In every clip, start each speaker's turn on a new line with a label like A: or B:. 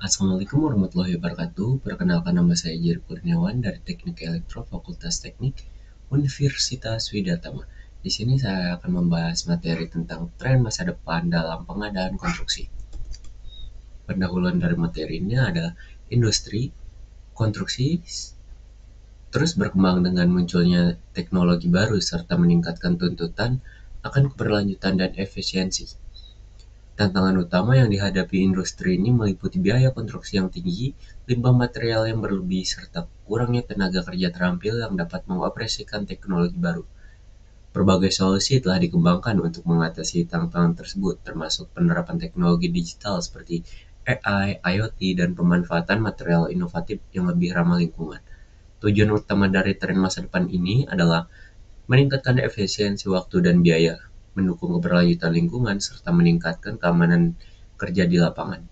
A: Assalamualaikum warahmatullahi wabarakatuh. Perkenalkan, nama saya Jerry Kurniawan dari Teknik Elektro Fakultas Teknik Universitas Widyatama. Di sini saya akan membahas materi tentang tren masa depan dalam pengadaan konstruksi. Pendahuluan dari materi ini adalah industri konstruksi terus berkembang dengan munculnya teknologi baru serta meningkatkan tuntutan akan keberlanjutan dan efisiensi. Tantangan utama yang dihadapi industri ini meliputi biaya konstruksi yang tinggi, limbah material yang berlebih, serta kurangnya tenaga kerja terampil yang dapat mengoperasikan teknologi baru. Berbagai solusi telah dikembangkan untuk mengatasi tantangan tersebut, termasuk penerapan teknologi digital seperti AI, IoT, dan pemanfaatan material inovatif yang lebih ramah lingkungan. Tujuan utama dari tren masa depan ini adalah meningkatkan efisiensi waktu dan biaya, mendukung keberlanjutan lingkungan, serta meningkatkan keamanan kerja di lapangan.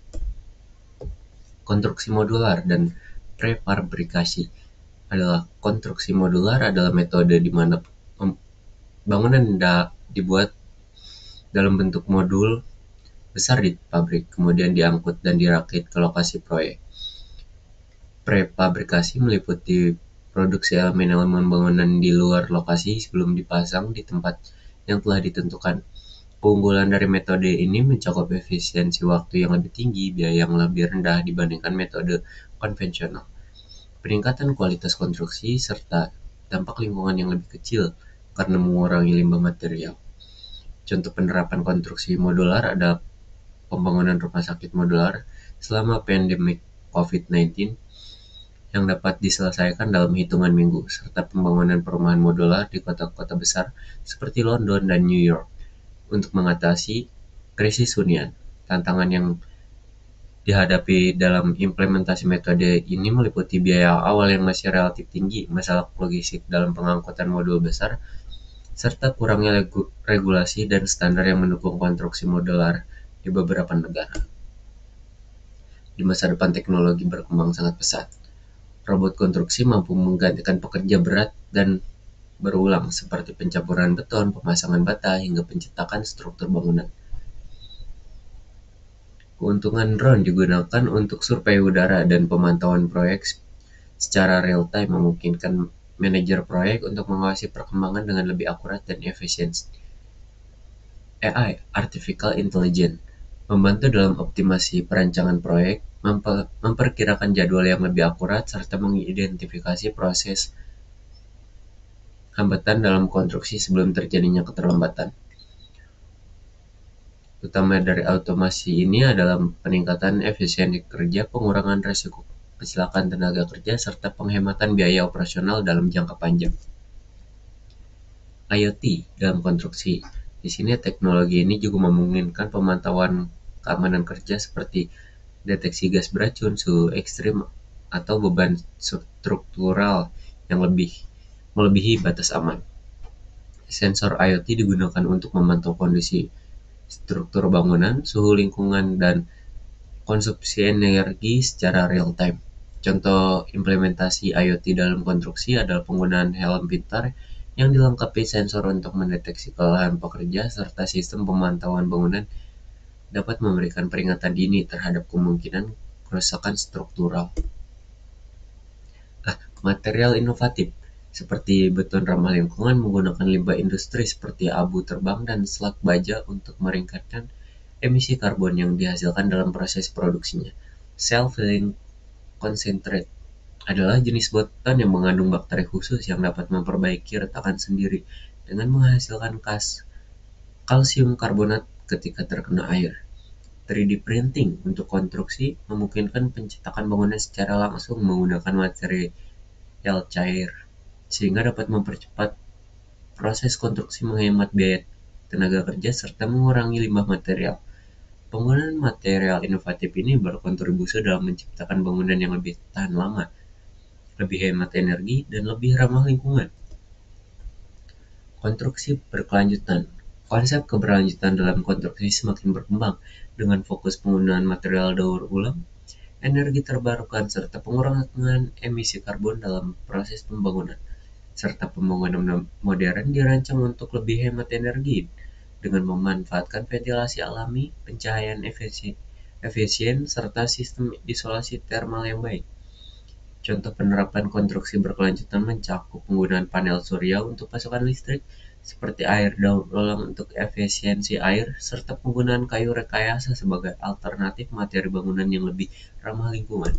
A: Konstruksi modular dan prefabrikasi konstruksi modular adalah metode di mana bangunan dibuat dalam bentuk modul besar di pabrik, kemudian diangkut dan dirakit ke lokasi proyek. Prefabrikasi meliputi produksi elemen-elemen bangunan di luar lokasi sebelum dipasang di tempat yang telah ditentukan. Keunggulan dari metode ini mencakup efisiensi waktu yang lebih tinggi, biaya yang lebih rendah dibandingkan metode konvensional, peningkatan kualitas konstruksi, serta dampak lingkungan yang lebih kecil karena mengurangi limbah material. Contoh penerapan konstruksi modular ada pembangunan rumah sakit modular selama pandemi COVID-19 yang dapat diselesaikan dalam hitungan minggu, serta pembangunan perumahan modular di kota-kota besar seperti London dan New York untuk mengatasi krisis hunian. Tantangan yang dihadapi dalam implementasi metode ini meliputi biaya awal yang masih relatif tinggi, masalah logistik dalam pengangkutan modul besar, serta kurangnya regulasi dan standar yang mendukung konstruksi modular di beberapa negara. Di masa depan teknologi berkembang sangat pesat. Robot konstruksi mampu menggantikan pekerja berat dan berulang seperti pencampuran beton, pemasangan bata, hingga pencetakan struktur bangunan. Keuntungan drone digunakan untuk survei udara dan pemantauan proyek secara real-time, memungkinkan manajer proyek untuk mengawasi perkembangan dengan lebih akurat dan efisien. AI (Artificial Intelligence) membantu dalam optimasi perancangan proyek, memperkirakan jadwal yang lebih akurat, serta mengidentifikasi proses hambatan dalam konstruksi sebelum terjadinya keterlambatan. Utama dari automasi ini adalah peningkatan efisiensi kerja, pengurangan risiko kecelakaan tenaga kerja, serta penghematan biaya operasional dalam jangka panjang. IoT dalam konstruksi. Di sini teknologi ini juga memungkinkan pemantauan keamanan kerja seperti deteksi gas beracun, suhu ekstrim, atau beban struktural yang melebihi batas aman. Sensor IoT digunakan untuk memantau kondisi struktur bangunan, suhu lingkungan, dan konsumsi energi secara real-time. Contoh implementasi IoT dalam konstruksi adalah penggunaan helm pintar yang dilengkapi sensor untuk mendeteksi kelelahan pekerja, serta sistem pemantauan bangunan dapat memberikan peringatan dini terhadap kemungkinan kerusakan struktural. Material inovatif seperti beton ramah lingkungan menggunakan limbah industri seperti abu terbang dan slag baja untuk meringkatkan emisi karbon yang dihasilkan dalam proses produksinya. Self-filling concentrate adalah jenis beton yang mengandung bakteri khusus yang dapat memperbaiki retakan sendiri dengan menghasilkan kalsium karbonat ketika terkena air. 3D printing untuk konstruksi memungkinkan pencetakan bangunan secara langsung menggunakan material cair, sehingga dapat mempercepat proses konstruksi, menghemat biaya tenaga kerja, serta mengurangi limbah material. Penggunaan material inovatif ini berkontribusi dalam menciptakan bangunan yang lebih tahan lama, lebih hemat energi, dan lebih ramah lingkungan. Konstruksi berkelanjutan. Konsep keberlanjutan dalam konstruksi semakin berkembang dengan fokus penggunaan material daur ulang, energi terbarukan, serta pengurangan emisi karbon dalam proses pembangunan. Serta pembangunan modern dirancang untuk lebih hemat energi dengan memanfaatkan ventilasi alami, pencahayaan efisien, serta sistem isolasi termal yang baik. Contoh penerapan konstruksi berkelanjutan mencakup penggunaan panel surya untuk pasokan listrik, seperti air daur ulang untuk efisiensi air, serta penggunaan kayu rekayasa sebagai alternatif materi bangunan yang lebih ramah lingkungan.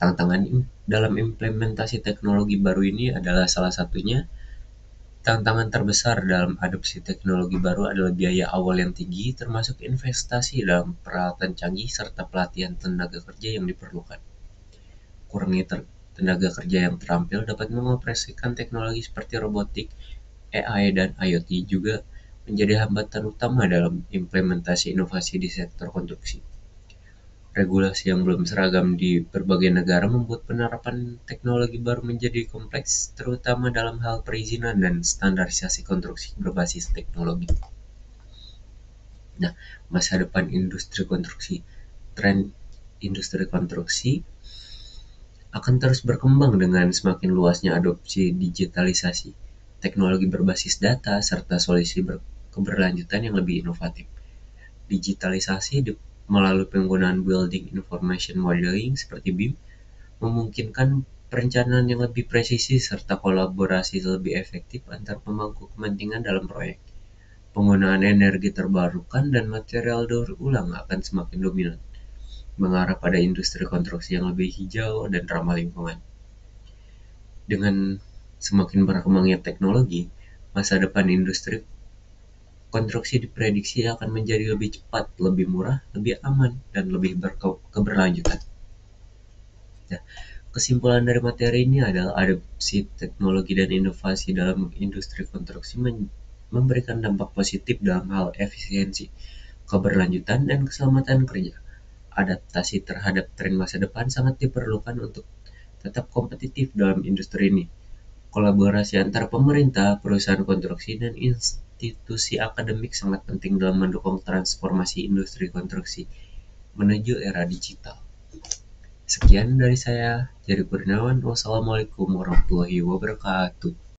A: Tantangan dalam implementasi teknologi baru ini adalah salah satunya. Tantangan terbesar dalam adopsi teknologi baru adalah biaya awal yang tinggi, termasuk investasi dalam peralatan canggih serta pelatihan tenaga kerja yang diperlukan. Kurangnya tenaga kerja yang terampil dapat mengoperasikan teknologi seperti robotik, AI, dan IoT juga menjadi hambatan utama dalam implementasi inovasi di sektor konstruksi. Regulasi yang belum seragam di berbagai negara membuat penerapan teknologi baru menjadi kompleks, terutama dalam hal perizinan dan standarisasi konstruksi berbasis teknologi. Nah, masa depan industri konstruksi. Tren industri konstruksi akan terus berkembang dengan semakin luasnya adopsi digitalisasi, teknologi berbasis data, serta solusi keberlanjutan yang lebih inovatif. Digitalisasi melalui penggunaan Building Information Modeling seperti BIM memungkinkan perencanaan yang lebih presisi serta kolaborasi lebih efektif antar pemangku kepentingan dalam proyek. Penggunaan energi terbarukan dan material daur ulang akan semakin dominan, mengarah pada industri konstruksi yang lebih hijau dan ramah lingkungan. Dengan semakin berkembangnya teknologi, masa depan industri konstruksi diprediksi akan menjadi lebih cepat, lebih murah, lebih aman, dan lebih berkeberlanjutan. Nah, kesimpulan dari materi ini adalah adopsi teknologi dan inovasi dalam industri konstruksi memberikan dampak positif dalam hal efisiensi, keberlanjutan, dan keselamatan kerja. Adaptasi terhadap tren masa depan sangat diperlukan untuk tetap kompetitif dalam industri ini. Kolaborasi antara pemerintah, perusahaan konstruksi, dan institusi akademik sangat penting dalam mendukung transformasi industri konstruksi menuju era digital. Sekian dari saya, Jerry Kurniawan. Wassalamualaikum warahmatullahi wabarakatuh.